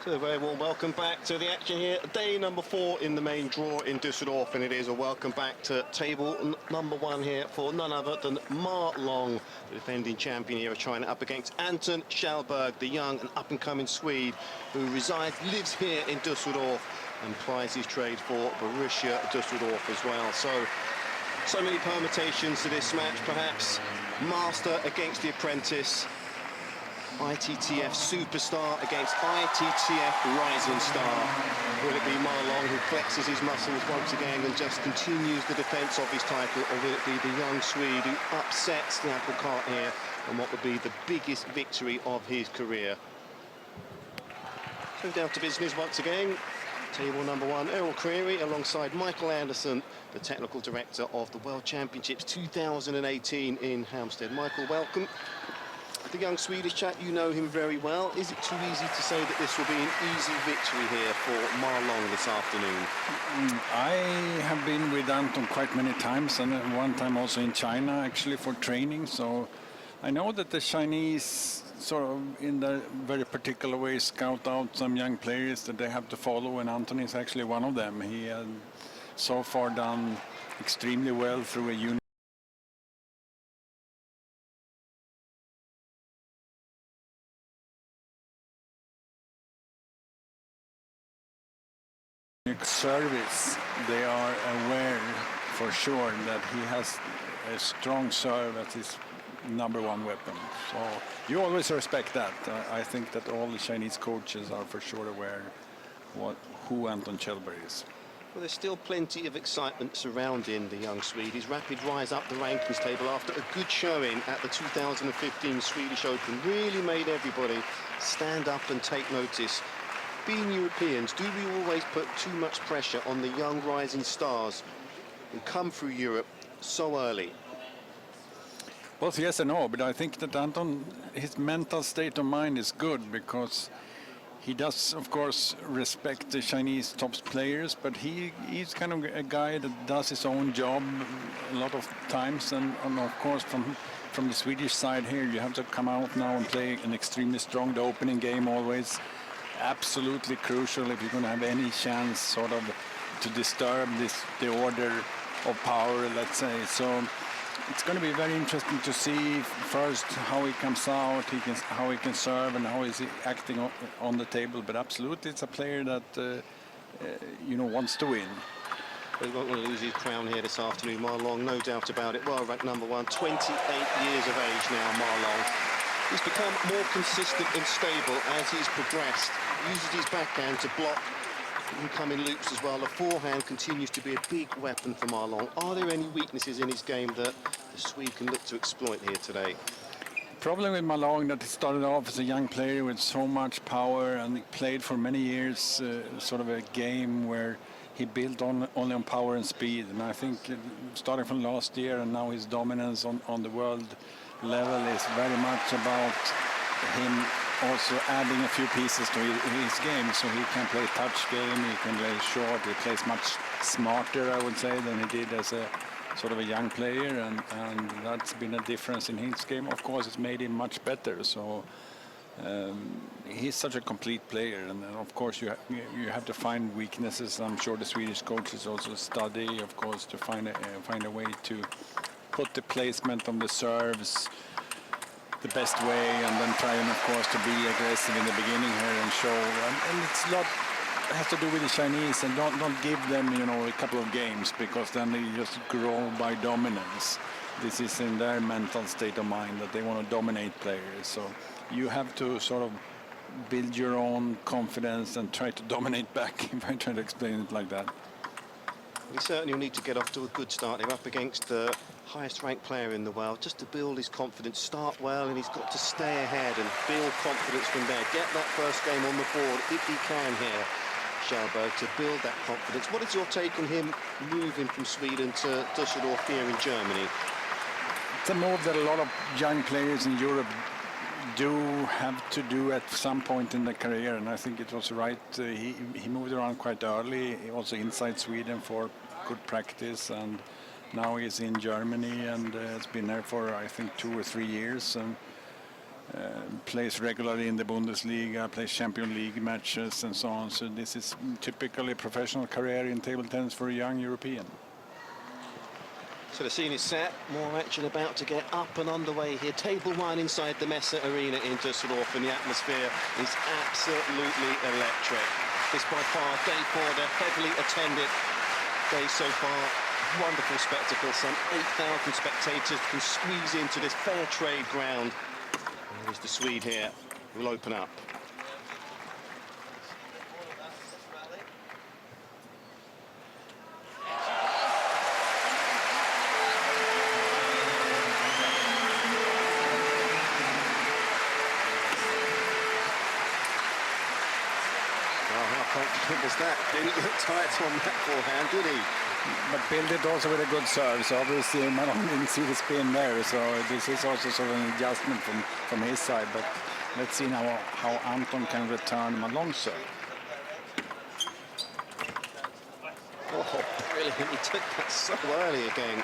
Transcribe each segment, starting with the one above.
A very warm welcome back to the action here. Day number 4 in the main draw in Düsseldorf, and it is a welcome back to table number 1 here for none other than Ma Long, the defending champion here of China, up against Anton KALLBERG, the young and up-and-coming Swede who lives here in Düsseldorf and plies his trade for Borussia Düsseldorf as well. So many permutations to this match, perhaps master against the apprentice, ITTF superstar against ITTF rising star. Will it be Ma Long who flexes his muscles once again and just continues the defence of his title, or will it be the young Swede who upsets the apple cart here and what would be the biggest victory of his career? So down to business once again. Table number 1, Errol Creary alongside Michael Anderson, the technical director of the World Championships 2018 in Hampstead. Michael, welcome. The young Swedish chap, you know him very well. Is it too easy to say that this will be an easy victory here for Ma Long this afternoon? I have been with Anton quite many times, and one time also in China actually for training, so I know that the Chinese sort of in a very particular way scout out some young players that they have to follow, and Anton is actually one of them. He has so far done extremely well through a unique service. They are aware for sure that he has a strong serve as his #1 weapon. So you always respect that. I think that all the Chinese coaches are for sure aware who Anton KALLBERG is. Well, there's still plenty of excitement surrounding the young Swede. His rapid rise up the rankings table after a good showing at the 2015 Swedish Open really made everybody stand up and take notice. Being Europeans, do we always put too much pressure on the young rising stars who come through Europe so early? Both yes and no, but I think that Anton, his mental state of mind is good because he does, of course, respect the Chinese top players, but he's kind of a guy that does his own job a lot of times, and of course from the Swedish side here, you have to come out now and play an extremely strong, the opening game always. Absolutely crucial if you're going to have any chance sort of to disturb the order of power, let's say. So it's going to be very interesting to see first how he comes out, how he can serve, and how is he acting on the table. But absolutely, it's a player that wants to win. He won't want to lose his crown here this afternoon, Ma Long, no doubt about it. Well ranked #1, 28 years of age now, Ma Long. He's become more consistent and stable as he's progressed. Uses his backhand to block incoming loops as well. The forehand continues to be a big weapon for Ma Long. Are there any weaknesses in his game that the Swede can look to exploit here today? Problem with Ma Long that he started off as a young player with so much power, and he played for many years sort of a game where he built only on power and speed. And I think starting from last year and now his dominance on the world level is very much about him also adding a few pieces to his game, so he can play touch game, he can play short, he plays much smarter, I would say, than he did as a sort of a young player, and that's been a difference in his game. Of course, it's made him much better, so he's such a complete player, and of course you have to find weaknesses. I'm sure the Swedish coaches also study, of course, to find a way to put the placement on the serves the best way, and then trying, of course, to be aggressive in the beginning here and show. And it's a lot has to do with the Chinese, and don't give them, a couple of games, because then they just grow by dominance. This is in their mental state of mind that they want to dominate players. So you have to sort of build your own confidence and try to dominate back, if I try to explain it like that. He certainly will need to get off to a good start. They're up against the highest ranked player in the world, just to build his confidence, start well, and he's got to stay ahead and build confidence from there. Get that first game on the board if he can here, KALLBERG, to build that confidence. What is your take on him moving from Sweden to Düsseldorf here in Germany? It's a move that a lot of young players in Europe do have to do at some point in their career, and I think it was right. He moved around quite early, also inside Sweden for good practice, and now he's in Germany and has been there for, I think, 2 or 3 years. And plays regularly in the Bundesliga, plays Champions League matches and so on. So this is typically a professional career in table tennis for a young European. So the scene is set, more action about to get up and underway here. Table 1 inside the Messe Arena in Düsseldorf, and the atmosphere is absolutely electric. This by far day 4, they're heavily attended day so far. Wonderful spectacle, some 8,000 spectators can squeeze into this fair trade ground. There's the Swede here, who will open up. Was that? Didn't look tight on that forehand, did he? But build it also with a good serve, so obviously Malone didn't see the spin there, so this is also sort of an adjustment from his side. But let's see now how Anton can return Malone's serve. Oh, brilliant. He took that so early again.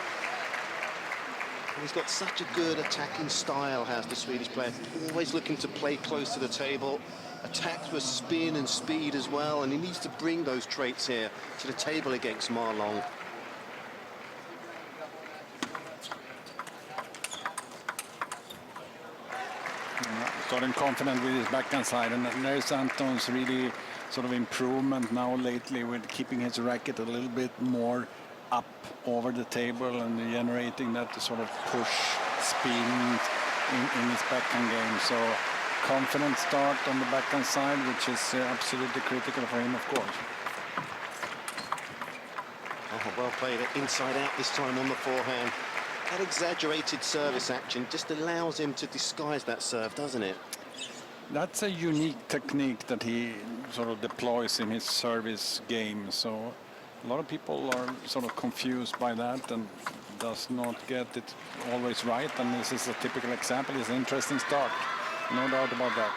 He's got such a good attacking style, has the Swedish player. Always looking to play close to the table. Attacks with spin and speed as well, and he needs to bring those traits here to the table against Malone. Starting confident with his backhand side, and there's Anton's really sort of improvement now lately with keeping his racket a little bit more up over the table and generating that sort of push spin in his backhand game. So confident start on the backhand side, which is absolutely critical for him, of course. Oh, well played inside out this time on the forehand. That exaggerated service action just allows him to disguise that serve, doesn't it? That's a unique technique that he sort of deploys in his service game. So a lot of people are sort of confused by that and does not get it always right. And this is a typical example. It's an interesting start. No doubt about that.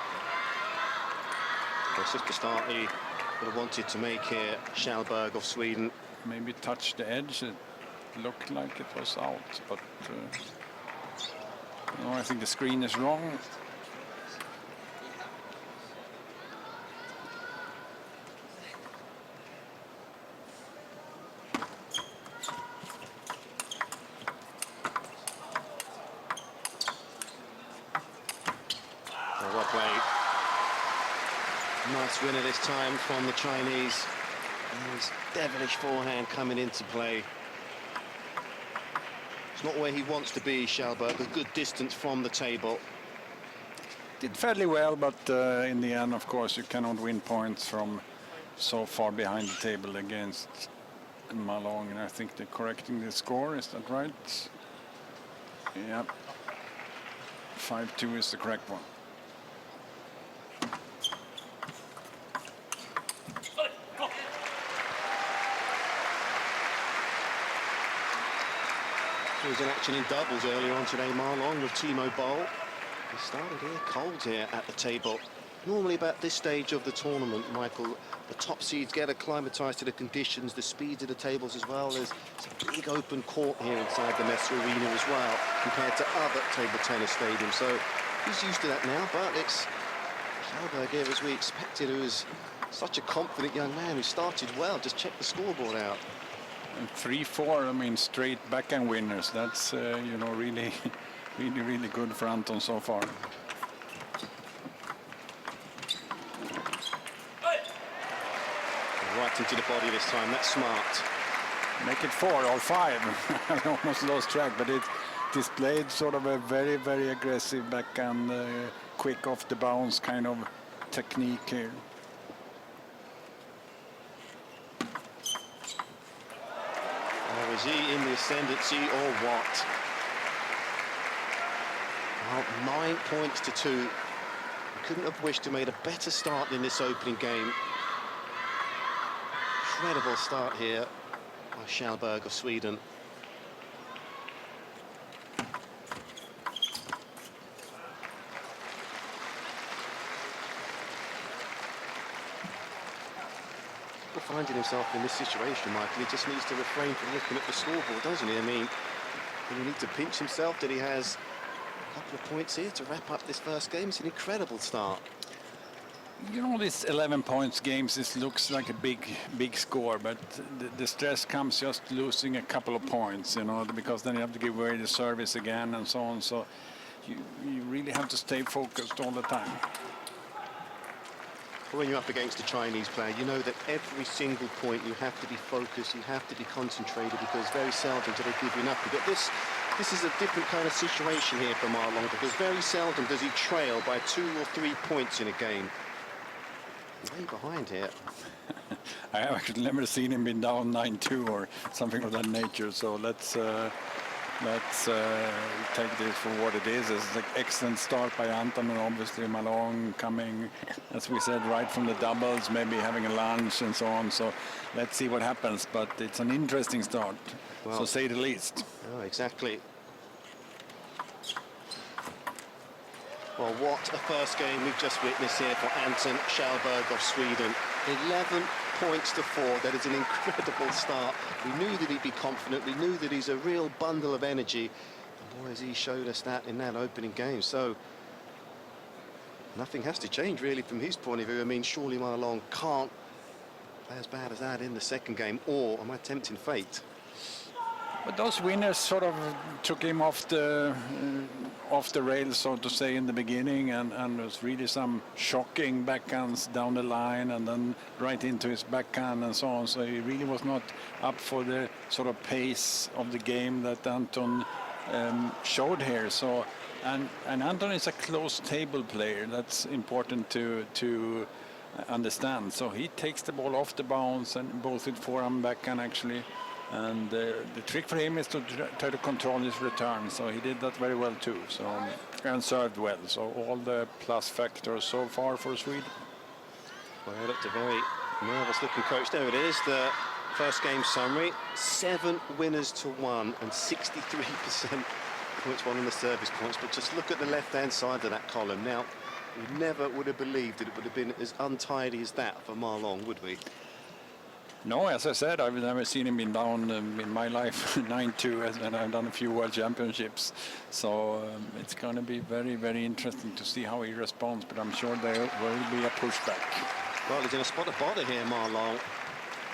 It's just the start he would have wanted to make here, KALLBERG of Sweden. Maybe touch the edge. It looked like it was out, but no, I think the screen is wrong. Well played. Nice winner this time from the Chinese. And his devilish forehand coming into play. It's not where he wants to be, KALLBERG. A good distance from the table. Did fairly well, but in the end, of course, you cannot win points from so far behind the table against Malone. And I think they're correcting the score. Is that right? Yeah. 5-2 is the correct one. He was in action in doubles earlier on today, Malone with Timo Boll. He started here cold here at the table. Normally about this stage of the tournament, Michael, the top seeds get acclimatized to the conditions, the speed of the tables as well. There's a big open court here inside the Messe Arena as well, compared to other table tennis stadiums. So he's used to that now, but it's KALLBERG here as we expected, who is such a confident young man who started well. Just check the scoreboard out. And 3-4, I mean, straight backhand winners. That's, you know, really, really good for Anton so far. Right into the body this time. That's smart. Make it 4 or 5. I almost lost track, but it displayed sort of a very, very aggressive backhand, quick off the bounce kind of technique here. Or is he in the ascendancy or what? Well, 9 points to 2. He couldn't have wished to made a better start in this opening game. Incredible start here by KALLBERG of Sweden. Finding himself in this situation, Michael, he just needs to refrain from looking at the scoreboard, doesn't he? I mean, does he need to pinch himself that he has couple of points here to wrap up this first game. It's an incredible start. You know, these 11 points games, this looks like a big score, but the stress comes just losing a couple of points, you know, because then you have to give away the service again and so on. So you really have to stay focused all the time. When you're up against a Chinese player, you know that every single point you have to be focused, you have to be concentrated, because very seldom do they give you enough. But this is a different kind of situation here for Ma Long, because very seldom does he trail by 2 or 3 points in a game. Way behind here. I have actually never seen him been down 9-2 or something of that nature. So let's take this for what it is. It's an excellent start by Anton, and obviously Ma Long coming, as we said, right from the doubles, maybe having a lunch and so on. So let's see what happens. But it's an interesting start, well, to say the least. Oh, exactly. Well, what a first game we've just witnessed here for Anton KALLBERG of Sweden. 11 points to 4. That is an incredible start. We knew that he'd be confident. We knew that he's a real bundle of energy. And boy, has he showed us that in that opening game. So nothing has to change really from his point of view. I mean, surely Ma Long can't play as bad as that in the second game, or am I tempting fate? But those winners sort of took him off the rails, so to say, in the beginning, and there was really some shocking backhands down the line, and then right into his backhand and so on. So he really was not up for the sort of pace of the game that Anton showed here. So, and Anton is a close table player. That's important to understand. So he takes the ball off the bounce, and both with forehand, backhand actually. And the trick for him is to try to control his return, so he did that very well too. So, and served well. So all the plus factors so far for Sweden. Well, he looked a very nervous-looking coach. There it is, the first game summary. 7 winners to 1 and 63% points won on the service points. But just look at the left-hand side of that column. Now, we never would have believed that it would have been as untidy as that for Ma Long, would we? No, as I said, I've never seen him been down in my life 9-2, and I've done a few World Championships. So it's going to be very, very interesting to see how he responds, but I'm sure there will be a pushback. Well, he's in a spot of bother here, Ma Long.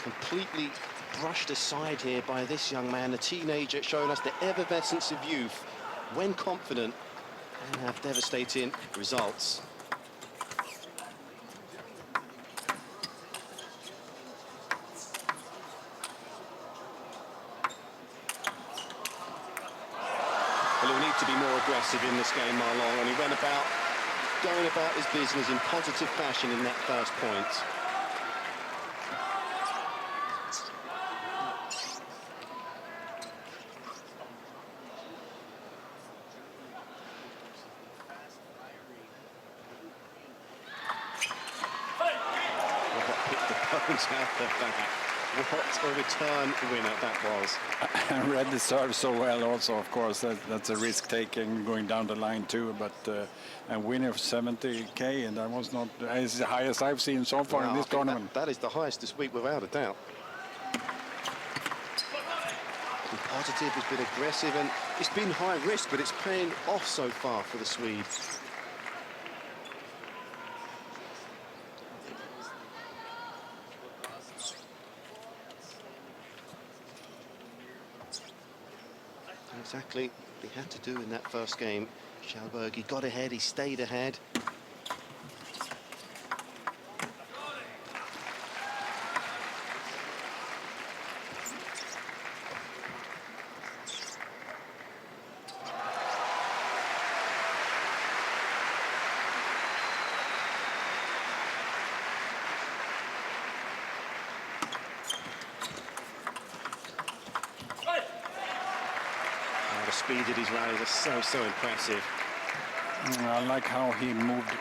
Completely brushed aside here by this young man, a teenager, showing us the effervescence of youth when confident and have devastating results. Well, he'll need to be more aggressive in this game, Ma Long, and he went about going about his business in positive fashion in that first point. Picked the bones out of that. What a return winner that was. I read the serve so well also, of course. That's a risk-taking going down the line too, but a winner of 70K, and that was not as the highest I've seen so far in this tournament. That is the highest this week, without a doubt. Been positive, has been aggressive, and it's been high risk, but it's paying off so far for the Swedes. Exactly what he had to do in that first game. KALLBERG, he got ahead, he stayed ahead. The speed of his rallies are so impressive. I like how he moved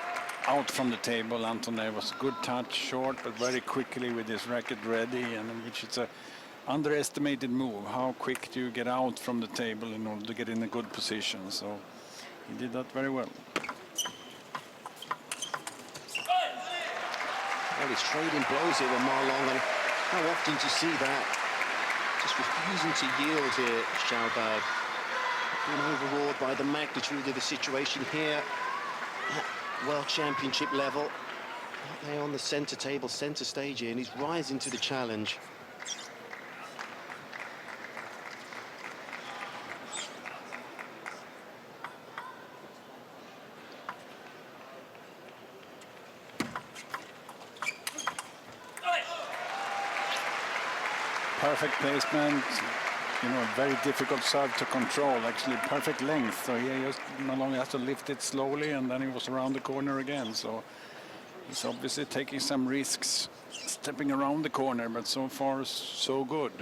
out from the table. Anton there was a good touch, short, but very quickly with his racket ready, and which is a underestimated move. How quick do you get out from the table in order to get in a good position? So he did that very well. Well, he's trading blows here with Ma Long, and how often do you see that? Just refusing to yield here, KALLBERG. Being overawed by the magnitude of the situation here at World Championship level. They're on the centre table, centre stage here, and he's rising to the challenge. Perfect placement, you know, very difficult serve to control, actually perfect length. So he just not only has to lift it slowly, and then he was around the corner again. So he's obviously taking some risks stepping around the corner, but so far so good.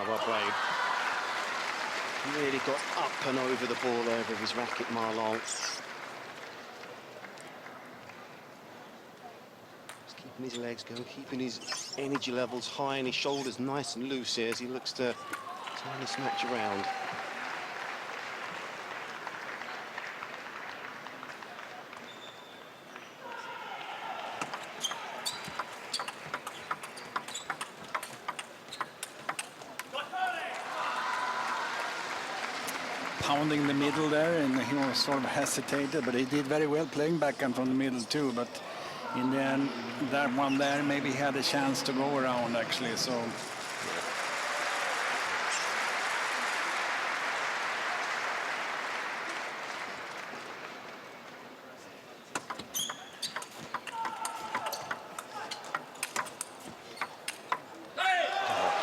Well played. Really got up and over the ball there with his racket, Ma Long. Just keeping his legs going, keeping his energy levels high and his shoulders nice and loose here as he looks to turn this match around. Pounding the middle there, and he was sort of hesitated, but he did very well playing backhand from the middle too. But in the end, that one there, maybe he had a chance to go around actually. So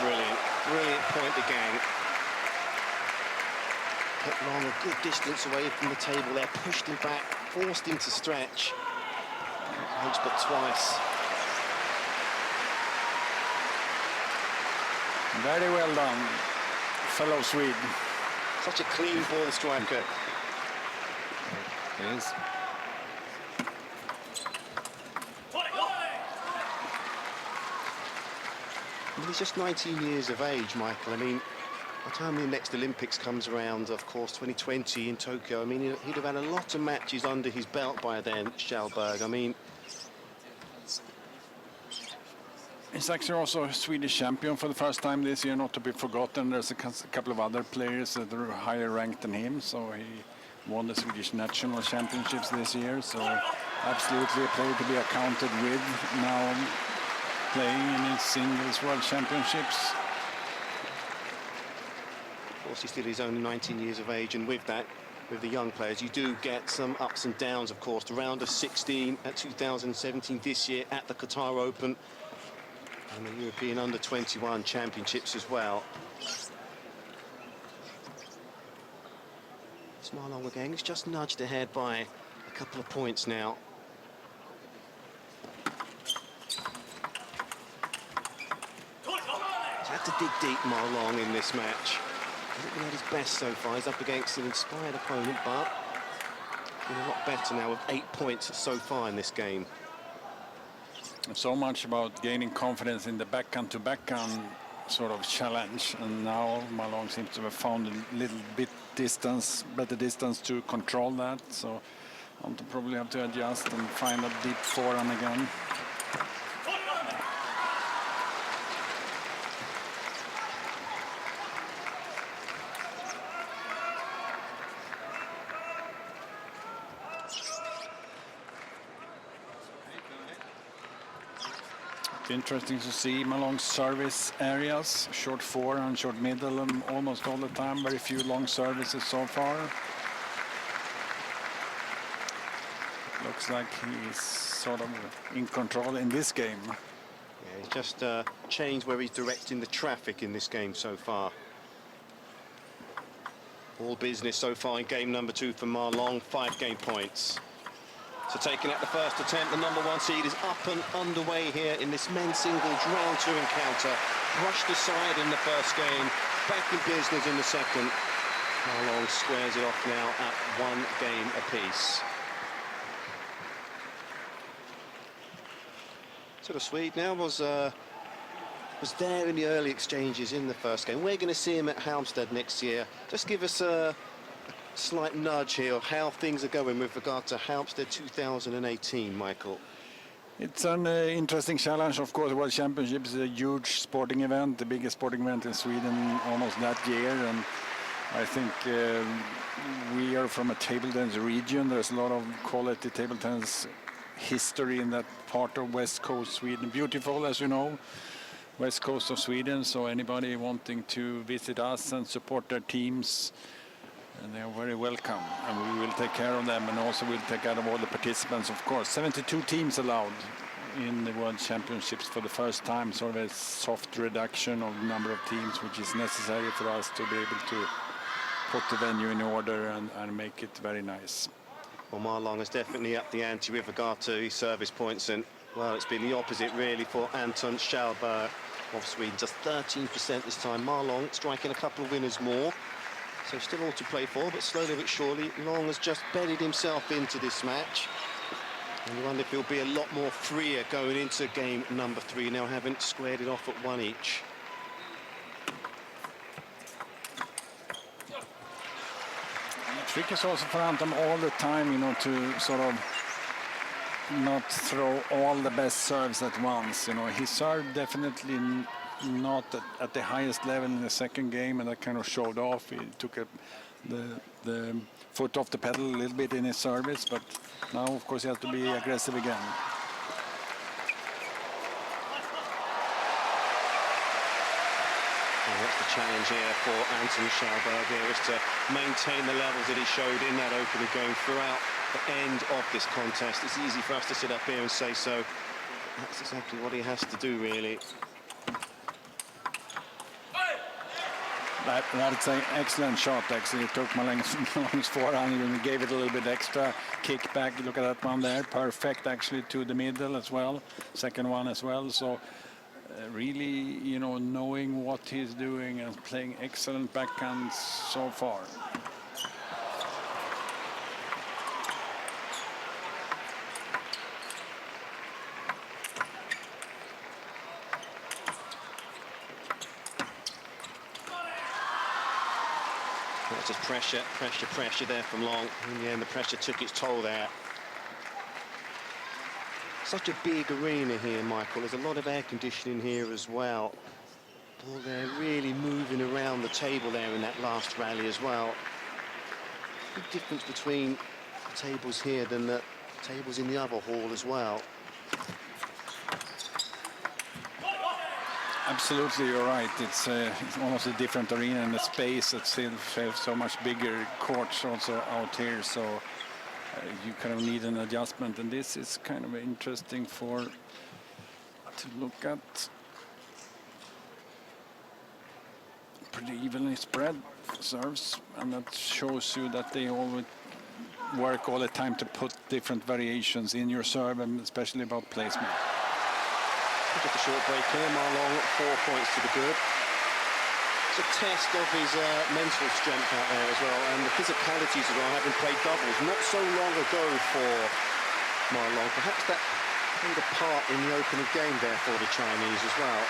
brilliant point again. Put Long a good distance away from the table there, pushed him back, forced him to stretch. Not once but twice. very well done, fellow Swede. Such a clean ball striker. It is. I mean, he's just 19 years of age, Michael. I mean, by the time the next Olympics comes around, of course, 2020 in Tokyo, I mean, he'd have had a lot of matches under his belt by then, KALLBERG. I mean, he's actually also a Swedish champion for the first time this year, not to be forgotten. There's a couple of other players that are higher ranked than him, so he won the Swedish national championships this year. So absolutely a player to be accounted with now, playing in his singles world championships. of course, he still is only 19 years of age, and with that, with the young players, you do get some ups and downs, of course. The round of 16 at 2017 this year at the Qatar Open, and the European Under-21 Championships as well. It's Ma Long again. He's just nudged ahead by a couple of points now. He's had to dig deep, Ma Long, in this match. Hasn't been at his best so far. He's up against an inspired opponent, but doing a lot better now with 8 points so far in this game. So much about gaining confidence in the backhand to backhand sort of challenge, and now Ma Long seems to have found a little bit better distance to control that. So I'll probably have to adjust and find a deep forehand again. Interesting to see Ma Long's service areas, short forehand, short middle, and almost all the time. Very few long services so far. Looks like he's sort of in control in this game. Yeah, he's just changed where he's directing the traffic in this game so far. All business so far in game number 2 for Ma Long, 5 game points. So taking out the first attempt, the #1 seed is up and underway here in this men's singles round 2 encounter. Brushed aside in the first game, back in business in the second. Ma Long squares it off now at 1 game apiece. So the Swede now was was there in the early exchanges in the first game. We're going to see him at Halmstad next year. Just give us a slight nudge here of how things are going with regard to Halmstad 2018, Michael. It's an interesting challenge, of course. The World Championship is a huge sporting event, the biggest sporting event in Sweden almost that year. And I think we are from a table tennis region. There's a lot of quality table tennis history in that part of West Coast Sweden. Beautiful, as you know, West Coast of Sweden. So anybody wanting to visit us and support their teams, and they are very welcome, and we will take care of them, and also we'll take care of all the participants, of course. 72 teams allowed in the World Championships for the first time, sort of a soft reduction of the number of teams, which is necessary for us to be able to put the venue in order and make it very nice. Well, Marlon has definitely upped the ante with regard to his service points, and, well, it's been the opposite, really, for Anton KALLBERG of Sweden. Just 13% this time. Marlon striking a couple of winners more. So still all to play for, but slowly but surely, Long has just bedded himself into this match. And you wonder if he'll be a lot more freer going into game number 3, now having squared it off at 1 each. The trick is also for Anton all the time, you know, to sort of not throw all the best serves at once. You know, he served definitely not at the highest level in the second game, and that kind of showed off. He took the foot off the pedal a little bit in his service, but now, of course, he has to be aggressive again. Well, that's the challenge here for Anton KALLBERG here, is to maintain the levels that he showed in that opening game throughout the end of this contest. It's easy for us to sit up here and say so. That's exactly what he has to do, really. That's an excellent shot, actually. He took Malong's forehand and gave it a little bit extra kick back. Look at that one there. Perfect, actually, to the middle as well. Second one as well. So really, you know, knowing what he's doing and playing excellent backhands so far. Just pressure there from Long. In the end, the pressure took its toll there. Such a big arena here, Michael. There's a lot of air conditioning here as well. Ball there really moving around the table there in that last rally as well. Big difference between the tables here than the tables in the other hall as well. Absolutely, you're right. It's almost a different arena, and the space itself has so much bigger courts also out here, so you kind of need an adjustment, and this is kind of interesting to look at. Pretty evenly spread serves, and that shows you that they always work all the time to put different variations in your serve, and especially about placement. Just a short break here. Marlon, 4 points to the good. It's a test of his mental strength out there as well, and the physicalities as well, having played doubles not so long ago for Marlon. Perhaps that played a part in the opening game there for the Chinese as well.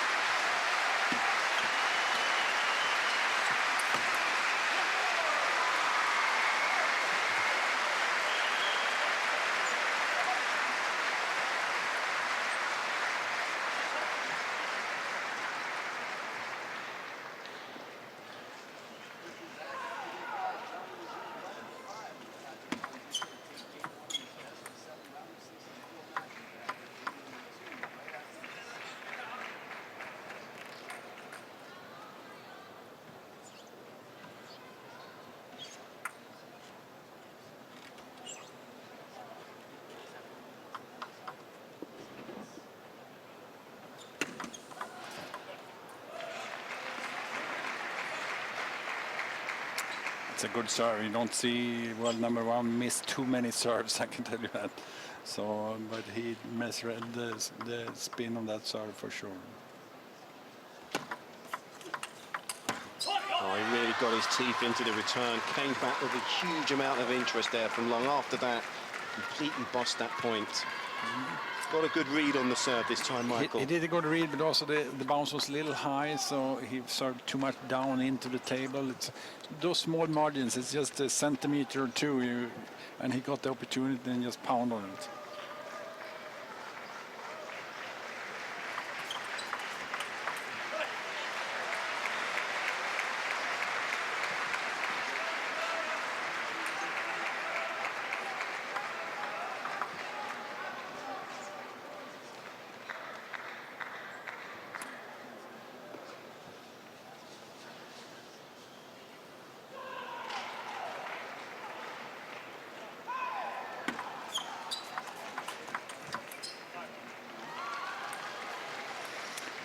It's a good serve. You don't see world number 1 miss too many serves, I can tell you that. So, but he misread the spin on that serve for sure. Oh, he really got his teeth into the return. Came back with a huge amount of interest there from Long. After that, completely bossed that point. Got a good read on the serve this time, Michael. He did a good read, but also the bounce was a little high, so he served too much down into the table. It's those small margins, it's just a centimeter or two, and he got the opportunity and just pound on it.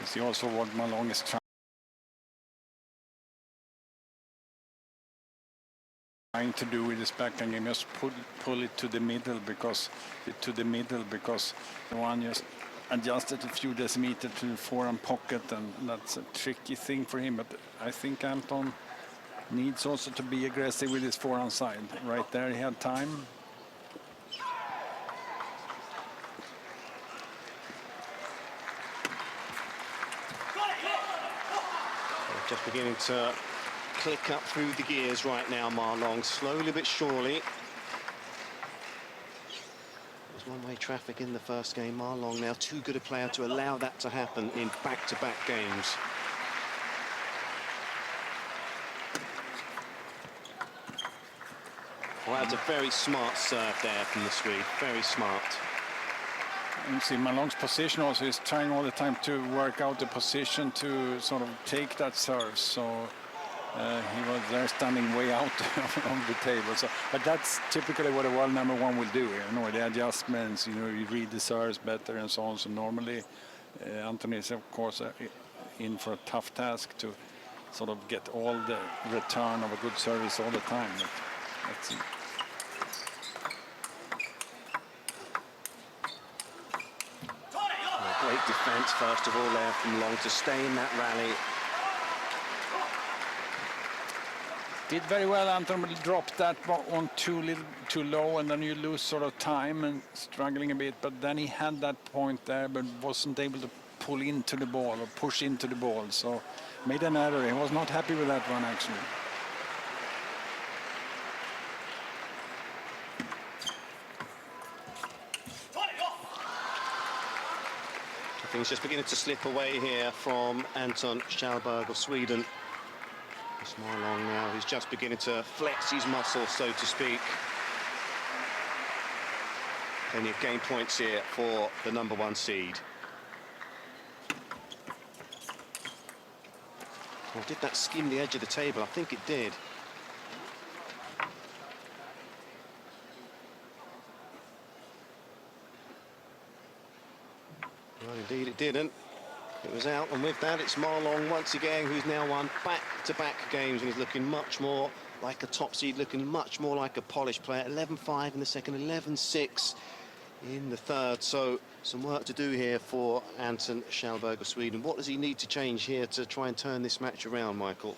See also what Malong is trying to do with his backhand game, just pull it to the middle because the one just adjusted a few decimeters to the forehand pocket, and that's a tricky thing for him. But I think Anton needs also to be aggressive with his forehand side. Right there, he had time. Just beginning to click up through the gears right now, Marlong, slowly but surely. There's one-way traffic in the first game. Marlong now too good a player to allow that to happen in back-to-back games. Well, that's a very smart serve there from the Swede, very smart. You see Malong's position also is trying all the time to work out the position to sort of take that serve. So he was there standing way out on the table. So, but that's typically what a world number one will do. You know, the adjustments. You know, you read the serves better and so on. So normally, Anton is of course in for a tough task to sort of get all the return of a good service all the time. But let's see. Great defense, first of all, there from Long to stay in that rally. Did very well, Anton, but dropped that one too low, and then you lose sort of time and struggling a bit. But then he had that point there, but wasn't able to pull into the ball or push into the ball. So made an error. He was not happy with that one, actually. Things just beginning to slip away here from Anton KALLBERG of Sweden. It's Marlong now, who's just beginning to flex his muscles, so to speak. Plenty of game points here for the number one seed. Well, did that skim the edge of the table? I think it did. Well, indeed it didn't. It was out, and with that, it's Marlong once again, who's now won back-to-back games and is looking much more like a top seed, looking much more like a polished player. 11-5 in the second, 11-6 in the third. So some work to do here for Anton KALLBERG of Sweden. What does he need to change here to try and turn this match around, Michael?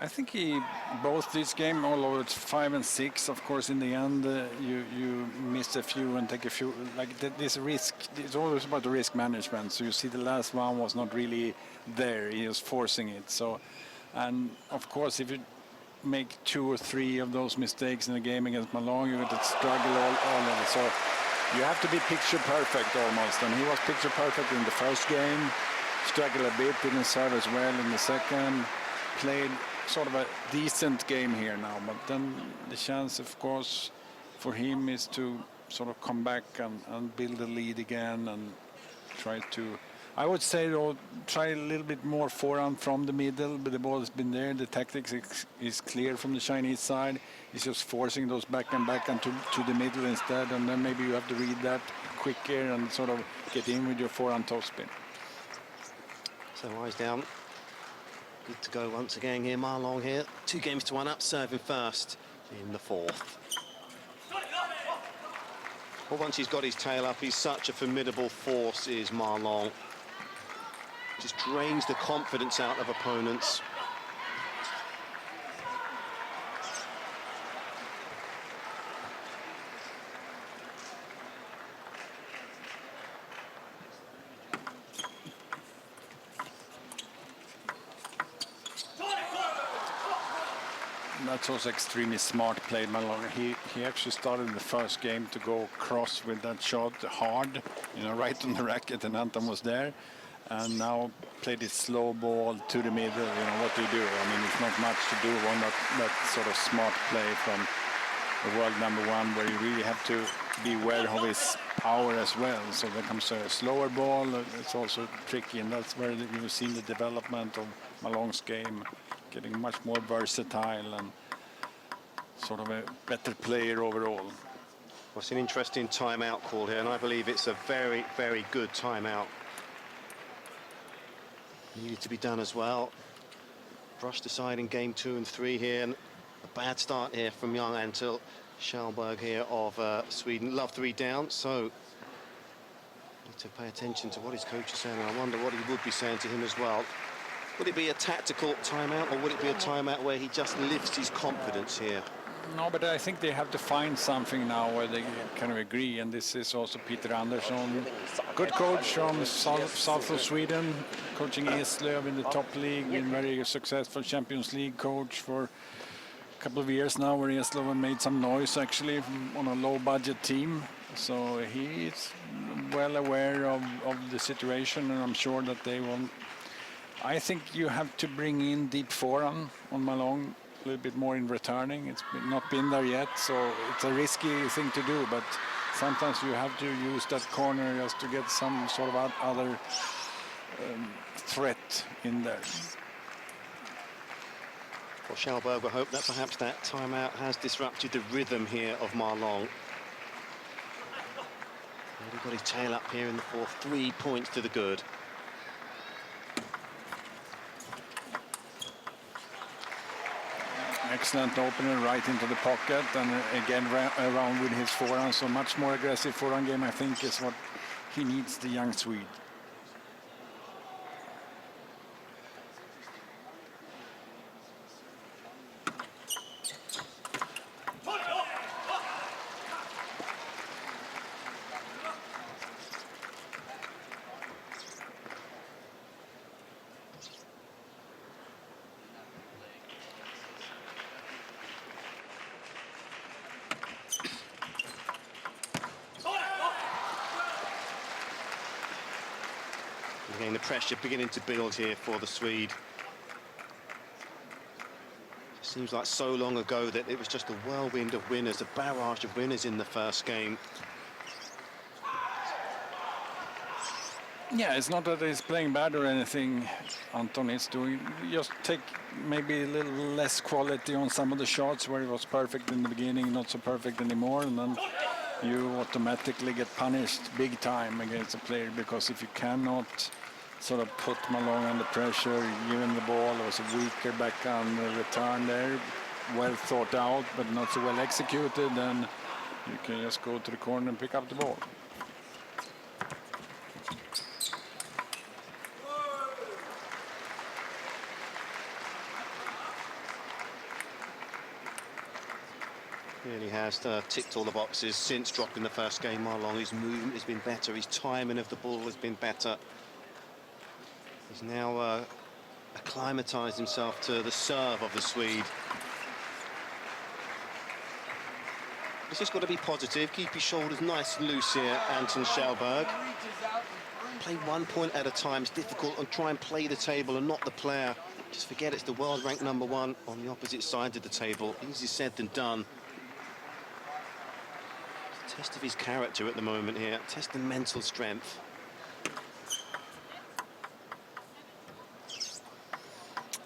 I think he both this game, although it's 5 and 6, of course, in the end you miss a few and take a few. Like this risk, it's always about the risk management. So you see, the last one was not really there; he was forcing it. So, and of course, if you make 2 or 3 of those mistakes in a game against Malong, you're going to struggle all of it. So you have to be picture perfect almost, and he was picture perfect in the first game. Struggled a bit, didn't serve as well in the second. Played sort of a decent game here now, but then the chance, of course, for him is to sort of come back and build a lead again and try to, I would say, though, try a little bit more forehand from the middle, but the ball has been there. The tactics is clear from the Chinese side. He's just forcing those back and to the middle instead, and then maybe you have to read that quicker and sort of get in with your forehand topspin. So eyes down. Good to go once again here, Marlong here. 2 games to 1 up, serving first in the fourth. Well, once he's got his tail up, he's such a formidable force, is Marlong. Just drains the confidence out of opponents. that's also extremely smart play, Malone. He actually started in the first game to go cross with that shot hard, right on the racket, and Anton was there. And now played his slow ball to the middle. What do you do? I mean, it's not much to do on that sort of smart play from the world #1, where you really have to be aware of his power as well. So there comes a slower ball. It's also tricky, and that's where you've seen the development of Malone's game, getting much more versatile and sort of a better player overall. Well, it's an interesting timeout call here, and I believe it's a very, very good timeout. Needed to be done as well. Brushed aside in game 2 and 3 here, and a bad start here from young Anton KALLBERG here of Sweden. Love 3 down, so need to pay attention to what his coach is saying. I wonder what he would be saying to him as well. Would it be a tactical timeout, or would it be a timeout where he just lifts his confidence here? No, but I think they have to find something now where they kind of agree, and this is also Peter Andersson, good coach from south of Sweden, coaching Eslöv in the top league, been very successful Champions League coach for a couple of years now, where Eslöv made some noise actually on a low-budget team. So he's well aware of the situation, and I'm sure that they will. I think you have to bring in deep forehand on Malone, a little bit more in returning. It's not been there yet, so it's a risky thing to do, but sometimes you have to use that corner just to get some sort of other threat in there. Well, KALLBERG will hope that perhaps that timeout has disrupted the rhythm here of Malone. He got his tail up here in the 4th, 3 points to the good. Excellent opener right into the pocket, and again around with his forehand. So much more aggressive forehand game, I think, is what he needs, the young Swede. Again, the pressure beginning to build here for the Swede. It seems like so long ago that it was just a whirlwind of winners, a barrage of winners in the first game. Yeah, it's not that he's playing bad or anything, Anton is doing. Just take maybe a little less quality on some of the shots where he was perfect in the beginning, not so perfect anymore, and then you automatically get punished big time against a player, because if you cannot sort of put Malone under pressure, given the ball, it was a weaker backhand return there, well thought out but not so well executed, then you can just go to the corner and pick up the ball. Really has ticked all the boxes since dropping the first game. Malone, his movement has been better, his timing of the ball has been better. He's now acclimatized himself to the serve of the Swede. He's just got to be positive, keep his shoulders nice and loose here, Anton KALLBERG. Play 1 point at a time, it's difficult, and try and play the table and not the player. Just forget it's the world ranked #1 on the opposite side of the table. Easier said than done. It's a test of his character at the moment here, test of mental strength.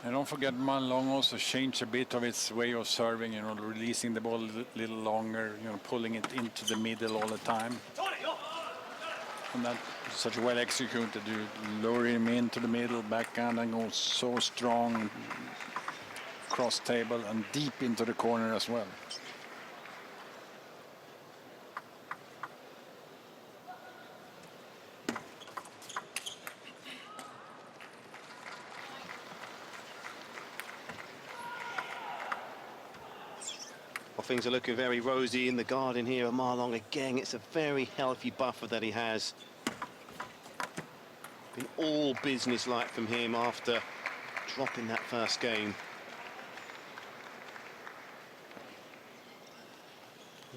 And don't forget, Malone also changed a bit of its way of serving, releasing the ball a little longer, pulling it into the middle all the time. And that's such well executed. You lower him into the middle, backhand, and go so strong cross table and deep into the corner as well. Well, things are looking very rosy in the garden here of Malone again. It's a very healthy buffer that he has. Been all business-like from him after dropping that first game.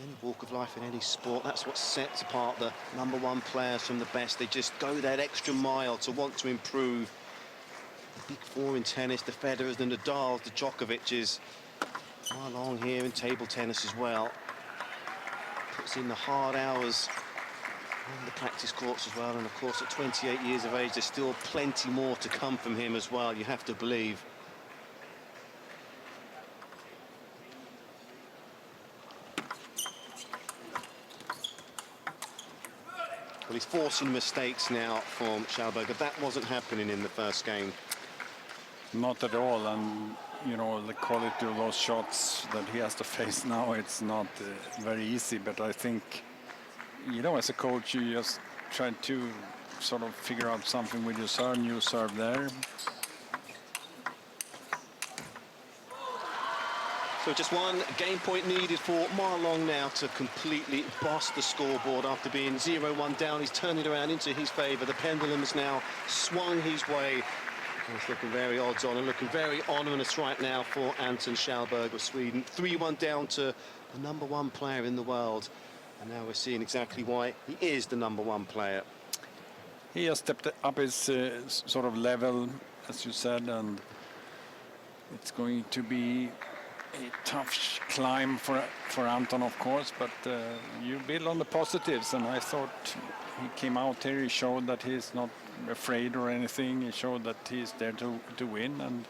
Any walk of life in any sport, that's what sets apart the #1 players from the best. They just go that extra mile to want to improve. The big four in tennis, the Federers, the Nadals, the Djokovic's. Ma Long here in table tennis as well. Puts in the hard hours on the practice courts as well, and of course at 28 years of age there's still plenty more to come from him as well, you have to believe. Well, he's forcing mistakes now from KALLBERG. That wasn't happening in the first game. Not at all, and you know, the quality of those shots that he has to face now, it's not very easy, but I think, you know, as a coach, you just try to sort of figure out something with your serve, new serve there. So just one game point needed for Ma Long now to completely boss the scoreboard after being 0-1 down. He's turned it around into his favour. The pendulum has now swung his way. It's looking very odds on and looking very ominous right now for Anton KALLBERG of Sweden. 3-1 down to the #1 player in the world. And now we're seeing exactly why he is the #1 player. He has stepped up his sort of level, as you said, and it's going to be a tough climb for Anton, of course, but you build on the positives, and I thought he came out here, he showed that he's not afraid or anything, he showed that he's there to win, and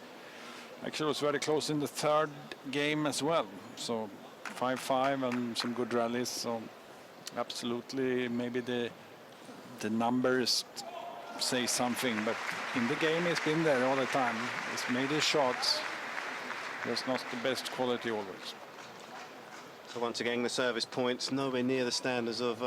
actually was very close in the third game as well, so 5-5 and some good rallies, so absolutely maybe the numbers say something, but in the game he's been there all the time, he's made his shots. It's not the best quality always. So once again, the service points nowhere near the standards of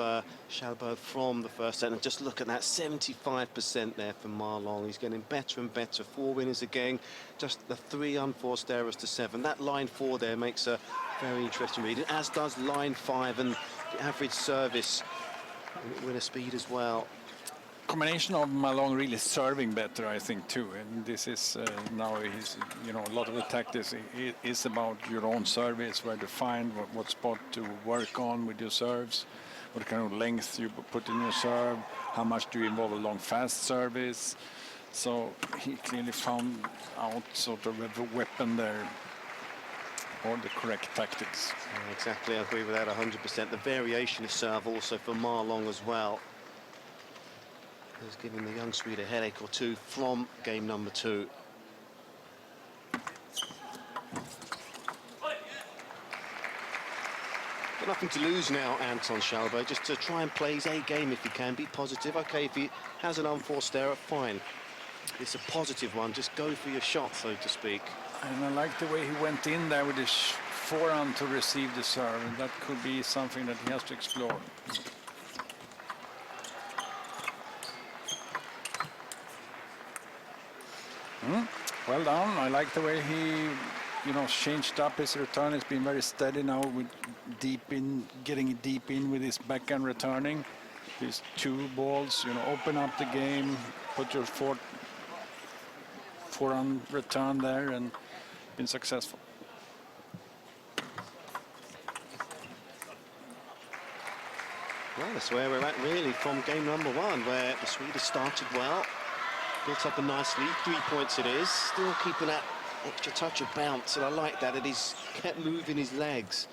KALLBERG from the first set. And just look at that, 75% there for Ma Long. He's getting better and better. 4 winners again, just the 3 unforced errors to 7. That line 4 there makes a very interesting reading, as does line 5 and the average service winner speed as well. Combination of Ma Long really serving better, I think, too. And this is now he's, you know, a lot of the tactics is about your own service, where to find what spot to work on with your serves, what kind of length you put in your serve, how much do you involve a long, fast service. So he clearly found out sort of a weapon there, or the correct tactics. Yeah, exactly, I agree with that 100%. The variation of serve also for Ma Long as well. He's giving the young Swede a headache or two from game number 2. Got nothing to lose now, Anton KALLBERG, just to try and play his A game if he can, be positive. Okay, if he has an unforced error, fine. It's a positive one, just go for your shot, so to speak. And I like the way he went in there with his forehand to receive the serve, and that could be something that he has to explore. Well done. I like the way he, you know, changed up his return. It's been very steady now with getting deep in with his backhand returning. These 2 balls, you know, open up the game, put your forehand return there, and been successful. Well, that's where we're at really from game number 1, where the Swedes started well. Built up a nice lead, 3 points it is. Still keeping that extra touch of bounce, and I like that. He's kept moving his legs.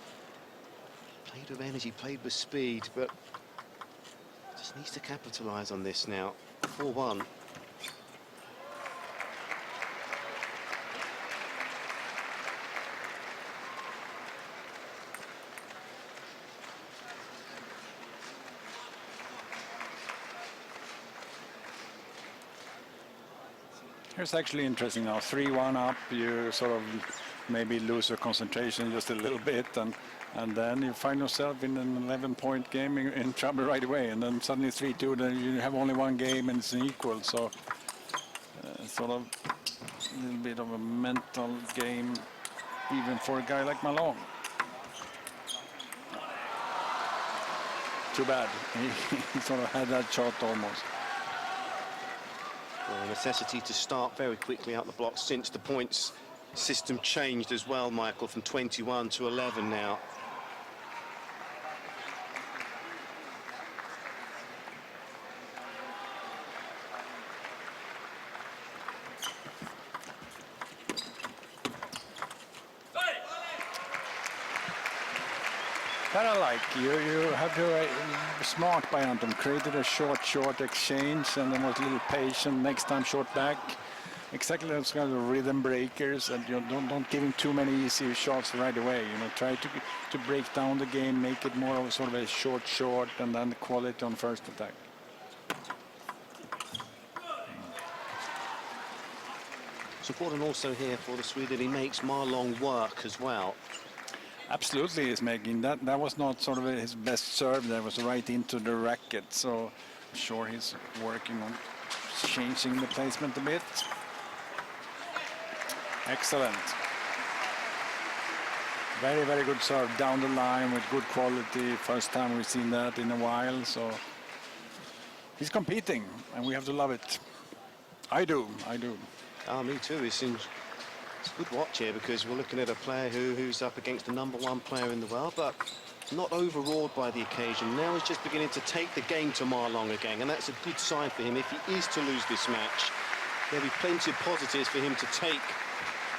Played with energy, played with speed, but just needs to capitalise on this now. 4-1. It's actually interesting now. 3-1 up, you sort of maybe lose your concentration just a little bit, and then you find yourself in an 11-point game in trouble right away, and then suddenly 3-2, then you have only 1 game and it's an equal. So sort of a little bit of a mental game, even for a guy like Ma Long. Too bad. He sort of had that shot almost. Well, a necessity to start very quickly out the block since the points system changed as well, Michael, from 21 to 11 now. That I like. You have to smart by Anton. Created a short exchange and then was a little patient. Next time short back. Exactly those kind of rhythm breakers, and you don't give him too many easy shots right away. You know, try to break down the game, make it more of sort of a short, and then the quality on first attack. It's important also here for the Swede that he makes Ma Long work as well. Absolutely, he's making that. That was not sort of his best serve. That was right into the racket. So I'm sure he's working on changing the placement a bit. Excellent. Very, very good serve down the line with good quality. First time we've seen that in a while. So he's competing, and we have to love it. I do. Me too. It's a good watch here because we're looking at a player who's up against the #1 player in the world, but not overawed by the occasion. Now he's just beginning to take the game to Ma Long again, and that's a good sign for him. If he is to lose this match, there'll be plenty of positives for him to take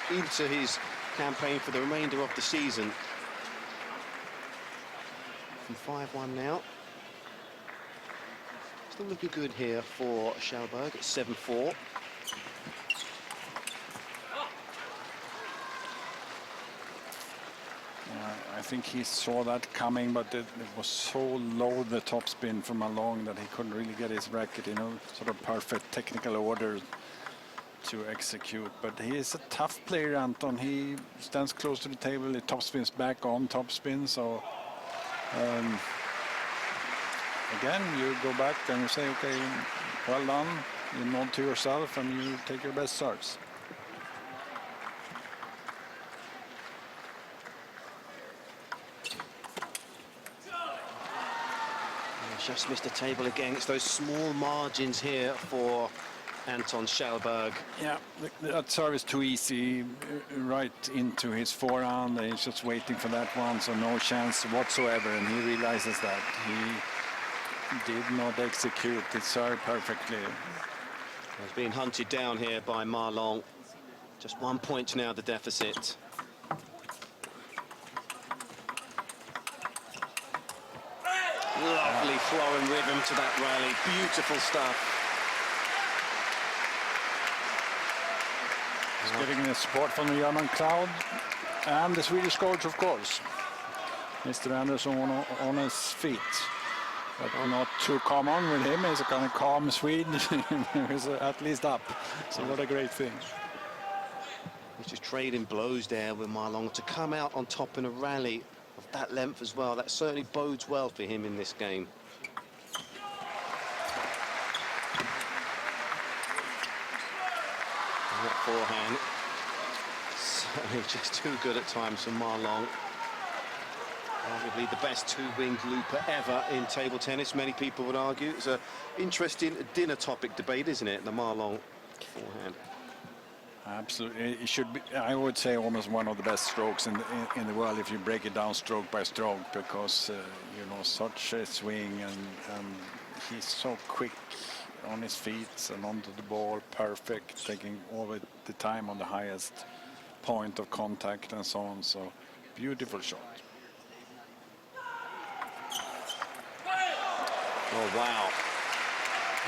into his campaign for the remainder of the season. From 5-1 now. Still looking good here for KALLBERG at 7-4. I think he saw that coming, but it was so low, the topspin from Malong, that he couldn't really get his racket, sort of perfect technical order to execute. But he is a tough player, Anton. He stands close to the table, he topspins back on topspin. So again, you go back and you say, okay, well done. You nod to yourself and you take your best serves. Just missed the table again. It's those small margins here for Anton KALLBERG. Yeah, that serve is too easy, right into his forehand. He's just waiting for that one, so no chance whatsoever. And he realizes that he did not execute his serve perfectly. He's being hunted down here by Ma Long. Just 1 point now, the deficit. Lovely flowing rhythm to that rally. Beautiful stuff. He's getting the support from the German crowd and the Swedish coach, of course. Mr. Andersson on his feet. But not too common with him. He's a kind of calm Swede. He's at least up. So what a great thing. He's just trading blows there with Ma Long to come out on top in a rally of that length as well. That certainly bodes well for him in this game. And that forehand, certainly just too good at times for Ma Long. Arguably the best two-winged looper ever in table tennis, many people would argue. It's an interesting dinner topic debate, isn't it, the Ma Long forehand? Absolutely, it should be. I would say almost one of the best strokes in the world if you break it down stroke by stroke, because such a swing, and he's so quick on his feet and onto the ball, perfect, taking all the time on the highest point of contact and so on. So beautiful shot. Oh wow.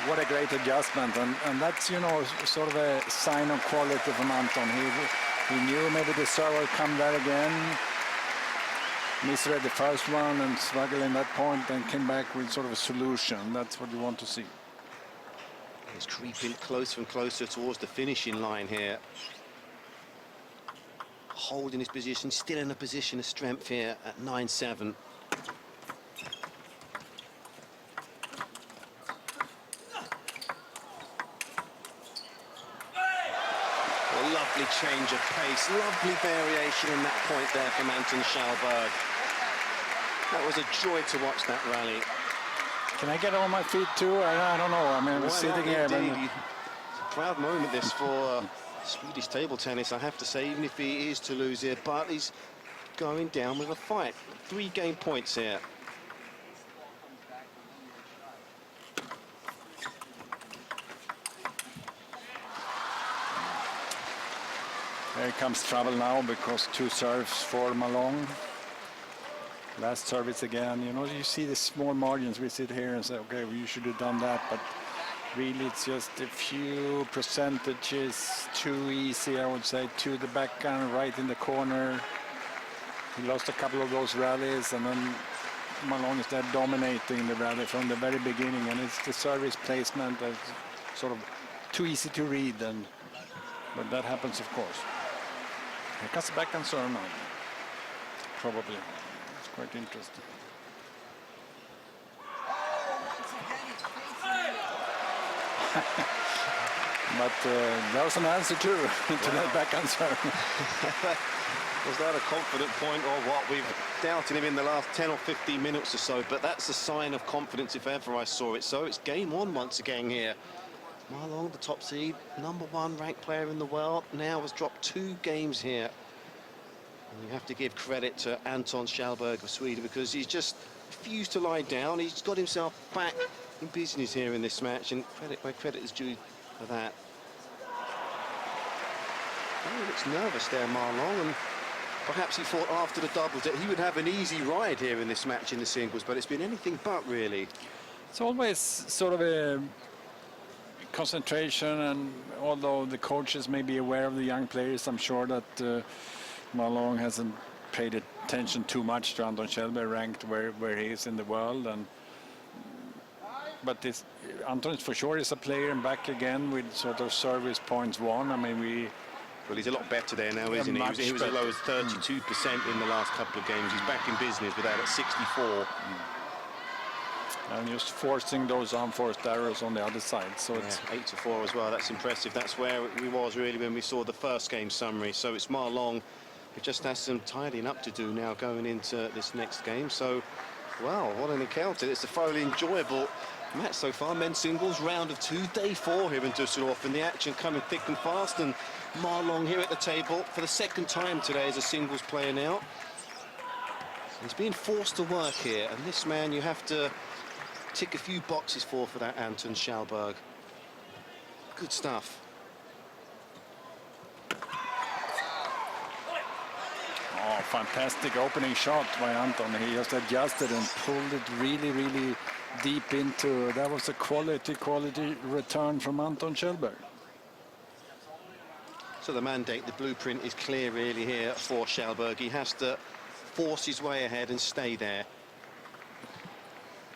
What a great adjustment, and that's, sort of a sign of quality from Anton. He knew maybe the serve would come there again, misread the first one and struggled in that point, and came back with sort of a solution. That's what you want to see. He's creeping closer and closer towards the finishing line here. Holding his position, still in a position of strength here at 9-7. Lovely change of pace, lovely variation in that point there from Anton KALLBERG. That was a joy to watch that rally. Can I get on my feet too? I don't know. I mean, I'm sitting here. It's a proud moment this for Swedish table tennis, I have to say, even if he is to lose here, but he's going down with a fight. 3 game points here. Here comes trouble now, because 2 serves for Malong. Last service again. You know, you see the small margins. We sit here and say, okay, well, you should have done that, but really it's just a few percentages too easy, I would say, to the backhand right in the corner. He lost a couple of those rallies, and then Malone is there dominating the rally from the very beginning, and it's the service placement that's sort of too easy to read, but that happens, of course. Here comes the backhand serve now. Probably. It's quite interesting. But that was an answer too to that backhand serve. Was that a confident point or what? We've doubted him in the last 10 or 15 minutes or so, but that's a sign of confidence if ever I saw it. So it's game on once again here. Ma Long, the top seed, #1 ranked player in the world, now has dropped 2 games here. And you have to give credit to Anton Kallberg of Sweden, because he's just refused to lie down. He's got himself back in business here in this match, and credit where credit is due for that. Oh, he looks nervous there, Ma Long, and perhaps he thought after the doubles that he would have an easy ride here in this match in the singles, but it's been anything but, really. It's always sort of a concentration, and although the coaches may be aware of the young players, I'm sure that Ma Long hasn't paid attention too much to Anton Kallberg, ranked where he is in the world. But Anton for sure is a player, and back again with sort of service points won. I mean, well, he's a lot better there now, isn't he? He was as low as 32% in the last couple of games. He's back in business with that at 64. And just forcing those unforced errors on the other side. So yeah, it's 8-4 as well. That's impressive. That's where we was really when we saw the first game summary. So it's Ma Long who just has some tidying up to do now going into this next game. So, wow, what an encounter. It's a thoroughly enjoyable match so far. Men's singles, round of 2, day 4 here in Düsseldorf, and the action coming thick and fast. And Ma Long here at the table for the second time today as a singles player now. He's being forced to work here, and this man you have to tick a few boxes for that Anton Kallberg. Good stuff. Oh, fantastic opening shot by Anton. He just adjusted and pulled it really, really deep into. That was a quality return from Anton Kallberg. So the mandate, the blueprint is clear really here for Kallberg. He has to force his way ahead and stay there.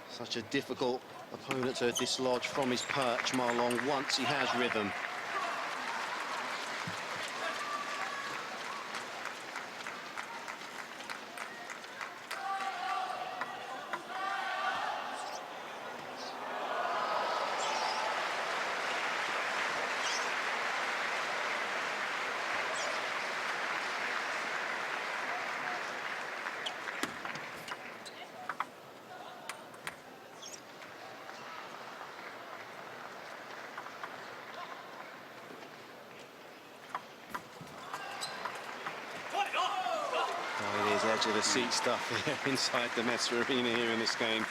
Such a difficult opponent to dislodge from his perch, Ma Long, once he has rhythm. Edge of the seat stuff here inside the Messe Arena here in this game.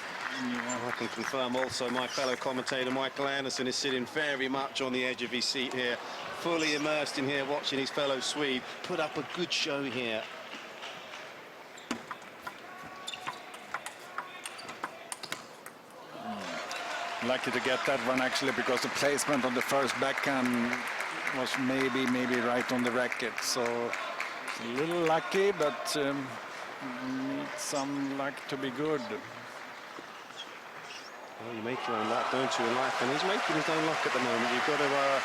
I can confirm also my fellow commentator Michael Anderson is sitting very much on the edge of his seat here, fully immersed in here watching his fellow Swede put up a good show here. Lucky to get that one actually, because the placement on the first backhand was maybe right on the racket, so it's a little lucky, but needs some luck to be good. Well, you make your own luck, don't you, in life? And he's making his own luck at the moment. You've got to do that,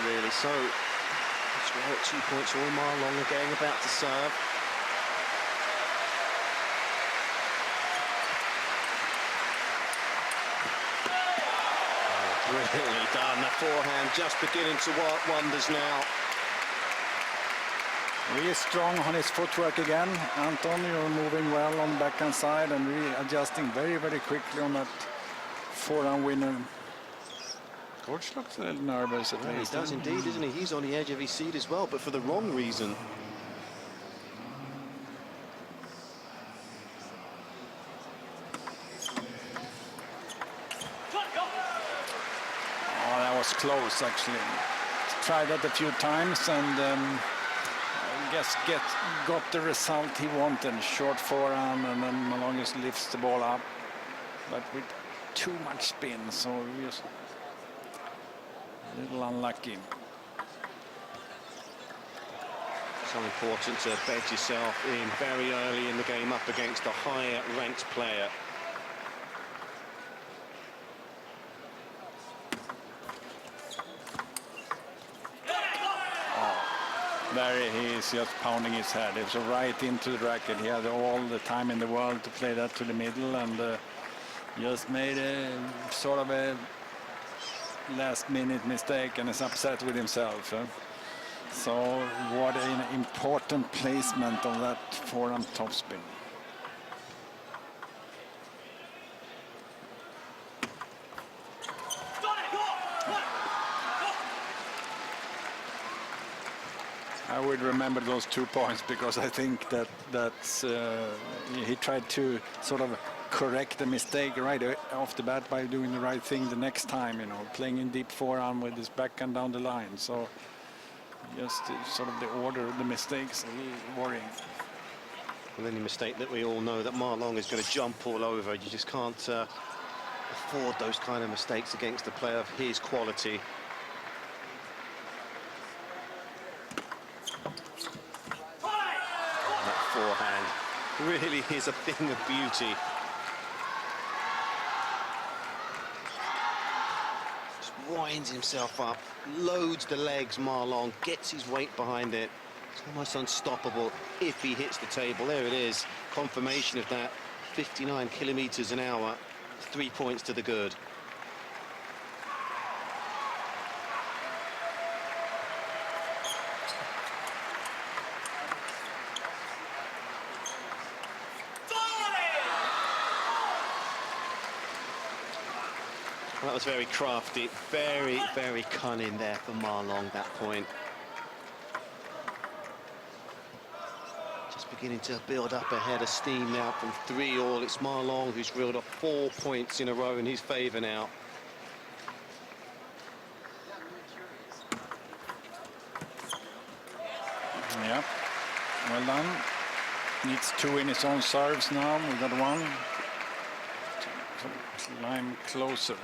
really. So, that's right, 2 points all. Ma Long again, about to serve. Oh, brilliantly done. The forehand just beginning to work wonders now. Really strong on his footwork again. Anton, you're moving well on the backhand side and really adjusting very, very quickly on that forehand winner. Coach looks a little nervous at least. He does indeed, isn't he? He's on the edge of his seat as well, but for the wrong reason. Oh, that was close actually. Tried that a few times and guess got the result he wanted. Short forehand, and then Malong just lifts the ball up, but with too much spin, so just a little unlucky. So important to bed yourself in very early in the game up against a higher ranked player. There he is, just pounding his head. It was right into the racket. He had all the time in the world to play that to the middle, and just made a sort of a last-minute mistake and is upset with himself. So what an important placement of that forehand topspin. I would remember those 2 points, because I think that's he tried to sort of correct the mistake right off the bat by doing the right thing the next time, you know, playing in deep forehand with his backhand down the line. So just sort of the order of the mistakes, a little worrying. Well, any mistake that we all know that Ma Long is going to jump all over. You just can't afford those kind of mistakes against a player of his quality. That forehand really is a thing of beauty. Just winds himself up, loads the legs, Ma Long, gets his weight behind it. It's almost unstoppable if he hits the table. There it is, confirmation of that. 59 kilometers an hour, 3 points to the good. That was very crafty, very, very cunning there for Ma Long, that point. Just beginning to build up a head of steam now from 3-all. It's Ma Long who's reeled off 4 points in a row in his favour now. Yeah, well done. Needs 2 in his own serves now. We got 1. To climb closer.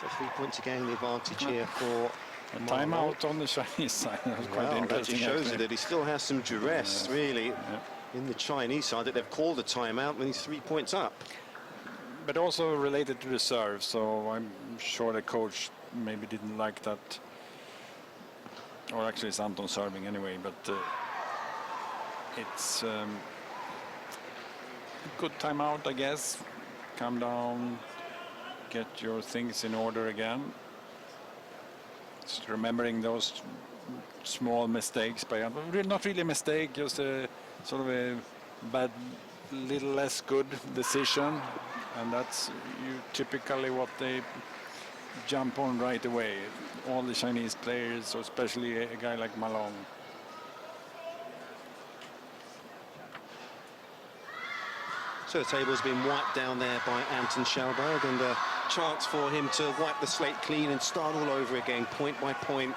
So 3 points again, the advantage here for a timeout on the Chinese side. That was quite well, interesting. That just shows you that he still has some duress, really, in the Chinese side, that they've called a timeout when he's 3 points up. But also related to the serve, so I'm sure the coach maybe didn't like that. Or actually it's Anton serving anyway, but it's a good timeout, I guess. Calm down, get your things in order again. Just remembering those small mistakes by Anton. Not really a mistake, just a sort of a bad, little less good decision. And that's typically what they jump on right away. All the Chinese players, or especially a guy like Malong. So the table's been wiped down there by Anton Kallberg, and a chance for him to wipe the slate clean and start all over again, point by point.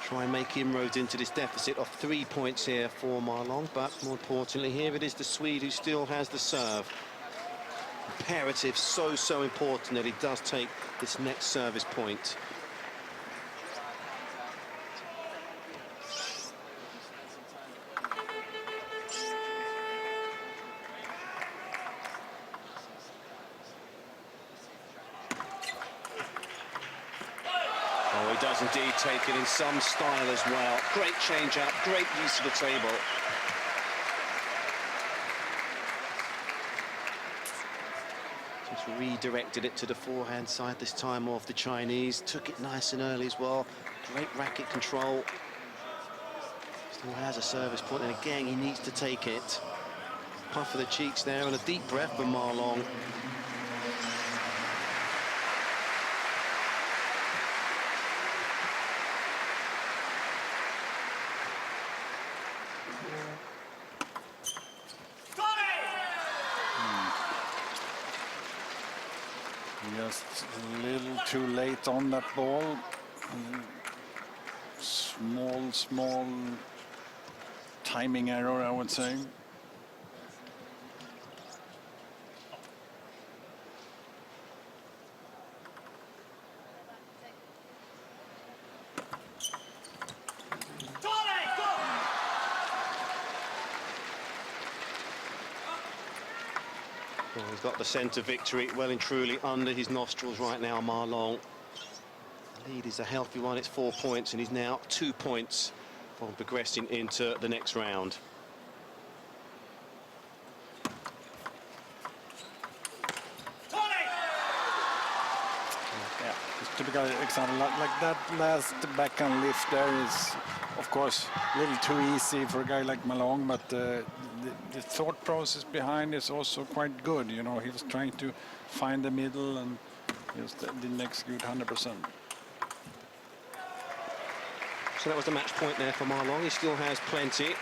Try and make inroads into this deficit of 3 points here for Malong, but more importantly here it is the Swede who still has the serve. Imperative, so important that he does take this next service point. Oh, he does indeed take it in some style as well. Great change up, great use of the table. Just redirected it to the forehand side this time off the Chinese. Took it nice and early as well. Great racket control. Still has a service point, and again he needs to take it. Puff of the cheeks there, and a deep breath from Malong. Just a little too late on that ball. Small timing error, I would say. Well, he's got the centre victory well and truly under his nostrils right now, Ma Long. The lead is a healthy one, it's 4 points, and he's now 2 points from progressing into the next round. Yeah, it's a typical example. Like that last backhand lift there is, of course, a little too easy for a guy like Malong, but the thought process behind is also quite good. You know, he was trying to find the middle and just didn't execute 100%. So that was the match point there for Ma Long. He still has plenty.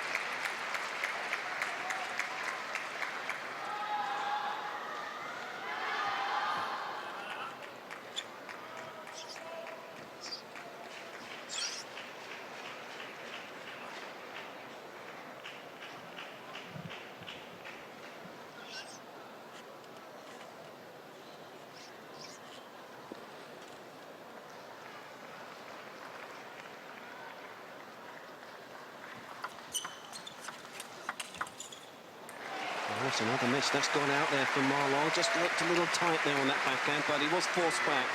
That's another miss. That's gone out there from Ma Long. Just looked a little tight there on that backhand, but he was forced back.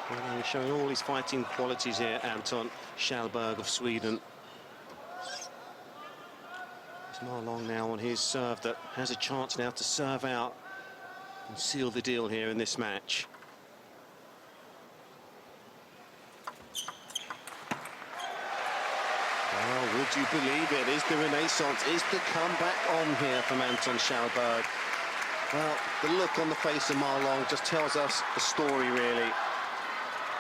Well, he's showing all his fighting qualities here, Anton KALLBERG of Sweden. It's Ma Long now on his serve that has a chance now to serve out and seal the deal here in this match. Oh, would you believe it? Is the renaissance, is the comeback on here from Anton KALLBERG? Well, the look on the face of Ma Long just tells us the story, really.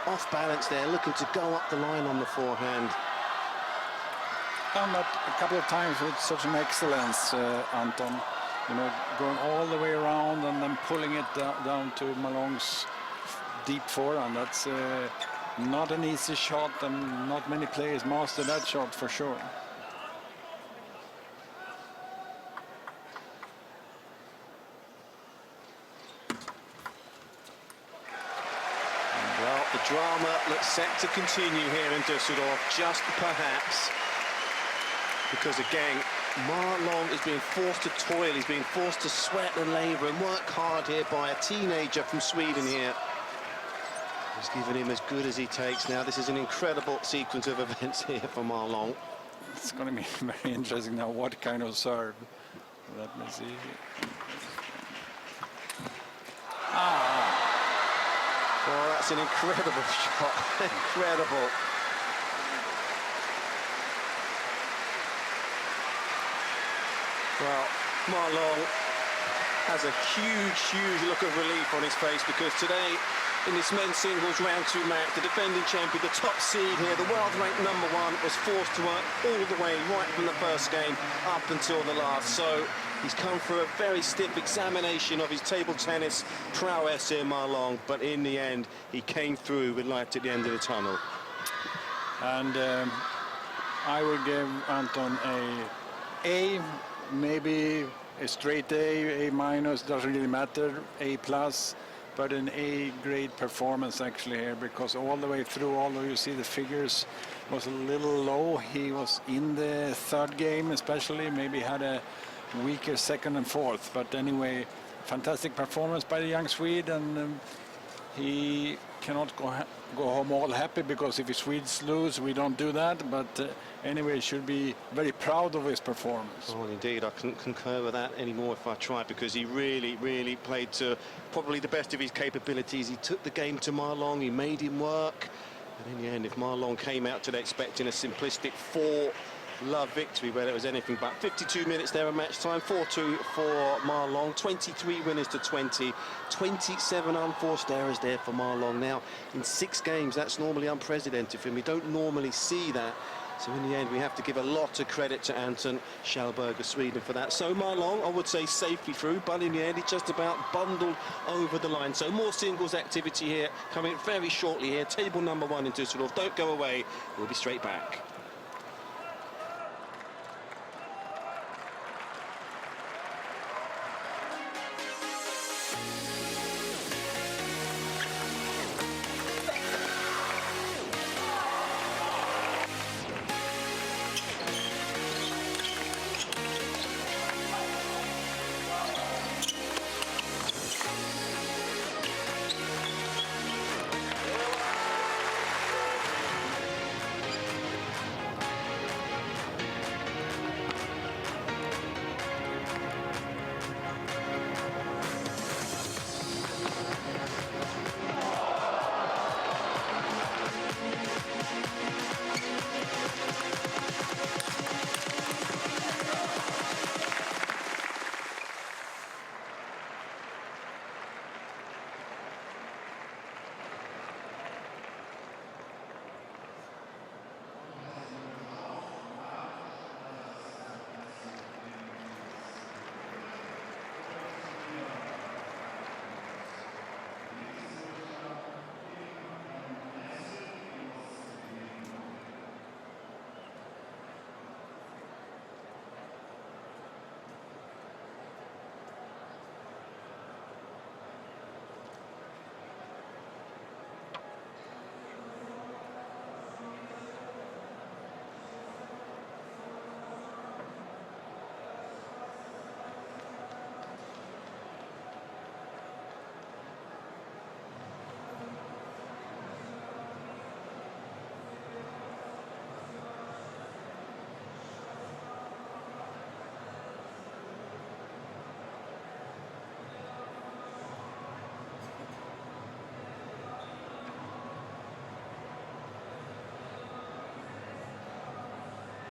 Off balance there, looking to go up the line on the forehand. Done that a couple of times with such an excellence, Anton. You know, going all the way around and then pulling it down to Malong's deep forehand. That's not an easy shot, and not many players master that shot for sure. Well, the drama looks set to continue here in Düsseldorf, just perhaps, because again, Ma Long is being forced to toil, he's being forced to sweat and labour and work hard here by a teenager from Sweden here. He's given him as good as he takes now. This is an incredible sequence of events here for Ma Long. It's going to be very interesting now what kind of serve. Let me see. Well, that's an incredible shot. Incredible. Well, Ma Long has a huge look of relief on his face, because today, in this men's singles round 2 match, the defending champion, the top seed here, the world-ranked #1, was forced to work all the way right from the first game up until the last. So he's come for a very stiff examination of his table tennis prowess here, Ma Long, but in the end, he came through with light at the end of the tunnel. And I would give Anton A, maybe a straight A minus, doesn't really matter, A plus. But an A grade performance actually here, because all the way through, although you see the figures was a little low, he was in the third game especially, maybe had a weaker second and fourth, but anyway, fantastic performance by the young Swede, and he cannot go home all happy, because if the Swedes lose, we don't do that, but anyway, should be very proud of his performance. Oh, indeed, I couldn't concur with that anymore if I tried, because he really played to probably the best of his capabilities. He took the game to Ma Long, he made him work, and in the end, if Ma Long came out today expecting a simplistic 4 love victory where it was anything but. 52 minutes there of match time, 4-2 for Ma Long, 23 winners to 20, 27 unforced errors there for Ma Long. Now, in 6 games, that's normally unprecedented for him. We don't normally see that. So in the end, we have to give a lot of credit to Anton KALLBERG of Sweden for that. So Ma Long, I would say, safely through, but in the end, he just about bundled over the line. So more singles activity here, coming very shortly here. Table number 1 in Düsseldorf. Don't go away. We'll be straight back.